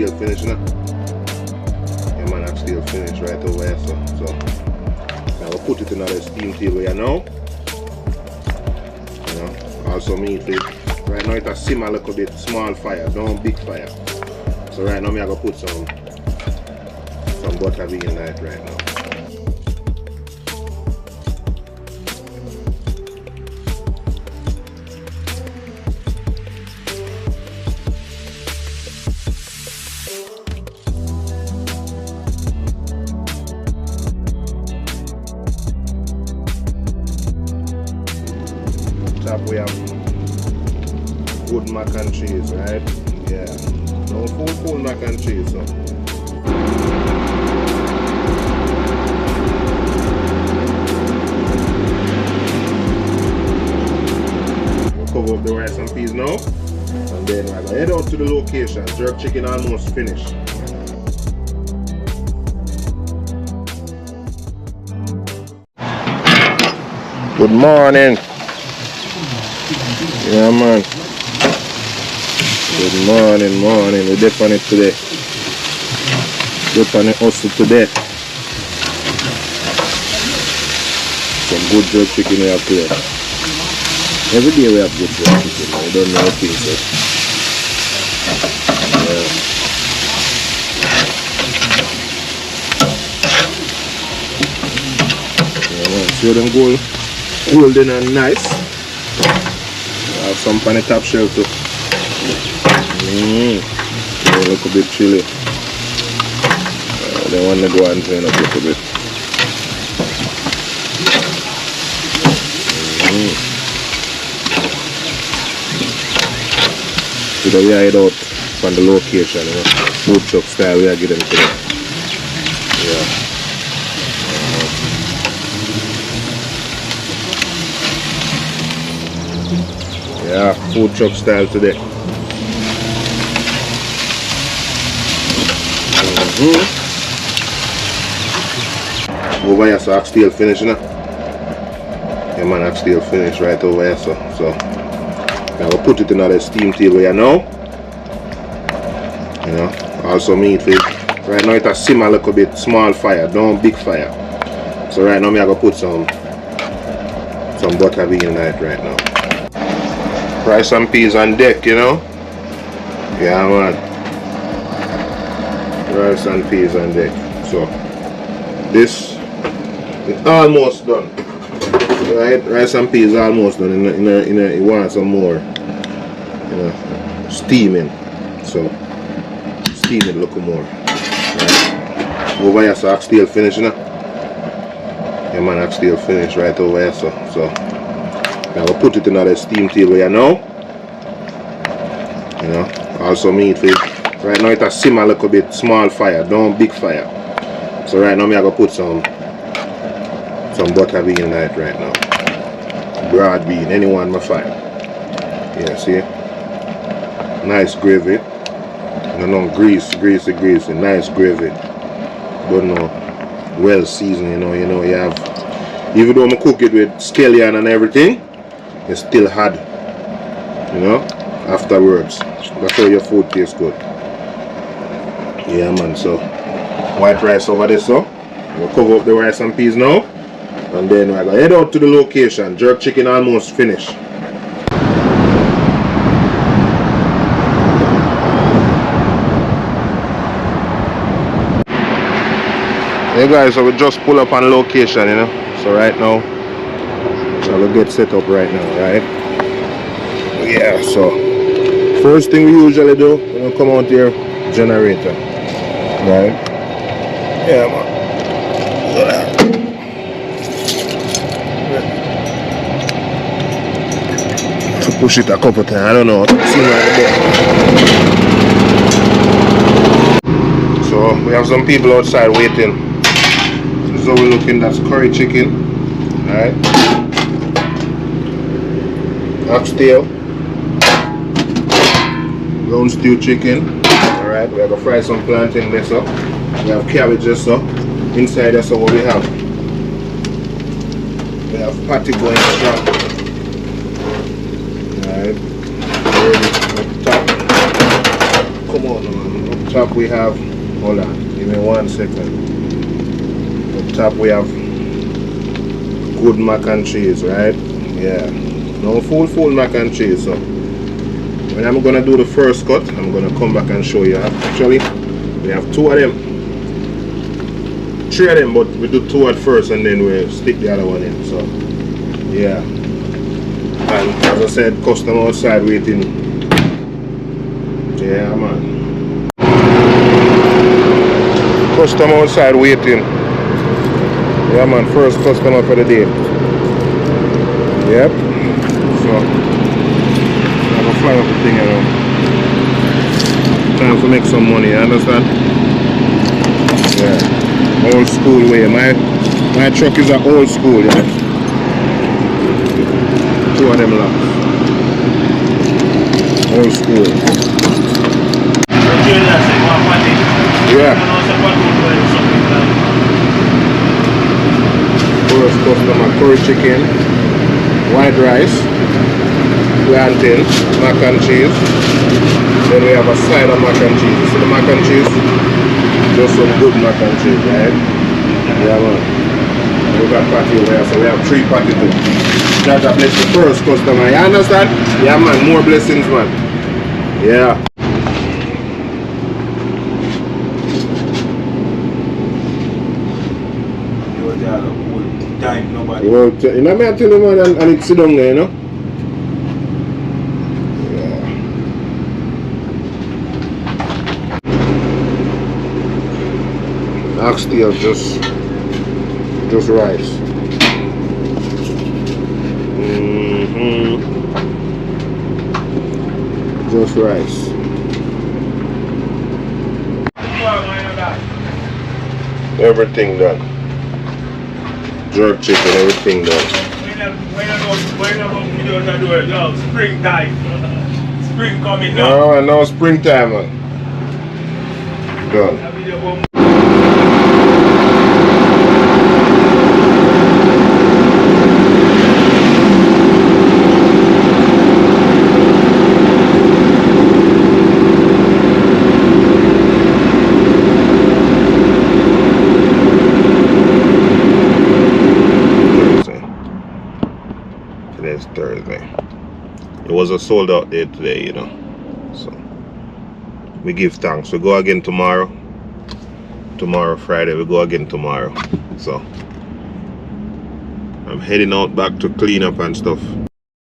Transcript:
oxtail finish, you know? Yeah man, oxtail finish right over here, so now we'll put it in the steam table here now. You know, also meat it. Right now it's a simmer a little bit, small fire, don't big fire. So right now I'm gonna put some butter bean in it right now. Top we have good mac and cheese, right? Yeah. No full mac and cheese, so. We'll cover up the rice and peas now. And then we're gonna head out to the location. Jerk chicken almost finished. Good morning. Yeah man. Good morning. We're dip on it today. Dip on it hustle today. Some good jerk chicken we have today. Every day we have good jerk chicken. I don't know things so. Yeah man, see them golden and nice. Have some on the top shelf too. Look a bit chilly. They want to go and drain up a little bit. Today we are head out from the location, you know, food truck style we are getting today. Yeah, food truck style today. Over here, so oxtail finish, you know? Yeah man, oxtail finish right over here, so now we'll put it in the steam table here now. You know, also meat for it. Right now it's a simmer a little bit, small fire, don't big fire. So right now I'm gonna put some butter bean in it right now. Rice and peas on deck, you know? Yeah man. Rice and peas on deck. So this is almost done. Right? Rice and peas almost done. You want some more, you know, steaming. So steam it a little more. Right? Over here, so oxtail finish, you know? Yeah man, oxtail finish right over here, so now we'll put it in the steam table here now. You know, also meat for it. Right now it's a simmer a little bit, small fire, don't big fire. So right now I'm gonna put some butter bean in it right now. Broad bean, anyone my fire. Yeah, see? Nice gravy. No greasy, nice gravy. But no, well seasoned, you know you have, even though I cook it with scallion and everything, it's still hard, you know, afterwards. That's how your food tastes good. Yeah man, so white rice over there, so we'll cover up the rice and peas now, and then we're gonna head out to the location. Jerk chicken almost finished. Hey guys, so we just pull up on location, you know. So right now, so we'll get set up right now, right? Yeah, so first thing we usually do when we come out here, generator. Right? Yeah man. To push it a couple times, I don't know. See right there. So we have some people outside waiting. So we're looking, that's curry chicken, alright, oxtail, brown stew chicken, alright, we're going to fry some plantain this up, we have cabbage this up, inside that's what we have patty going strong, alright, ready up top, come on man, top we have, hold on, give me 1 second. Up top we have good mac and cheese, right? Yeah. No full mac and cheese. So when I'm gonna do the first cut, I'm gonna come back and show you. Actually, we have 2 of them. 3 of them, but we do 2 at first and then we stick the other one in. So yeah. And as I said, customer outside waiting. Yeah, man. Customer outside waiting. Yeah, man. First customer for the day. Yep. So I'm gonna fly up the thing around. Time to make some money. You understand? Yeah. Old school way. My truck is an old school. Yeah. 2 of them lots. Old school. Yeah. First customer, curry chicken, white rice, plantain, mac and cheese. Then we have a side of mac and cheese. You see the mac and cheese? Just some good mac and cheese, right? Yeah, man. We got patty over here, so we have 3 patty too. Jaja bless the first customer, you understand? Yeah, man, more blessings, man. Yeah. Well, you know, I tell you, man, and it sit down there, you know? Yeah. Oxtail, just rice. Just rice. Everything done. Jerk chicken, everything done. Springtime. Spring coming now. No, I know springtime, man. Done. Today's Thursday. It was a sold out day today, you know. So we give thanks. We go again tomorrow. Tomorrow, Friday, we go again tomorrow. So I'm heading out back to clean up and stuff.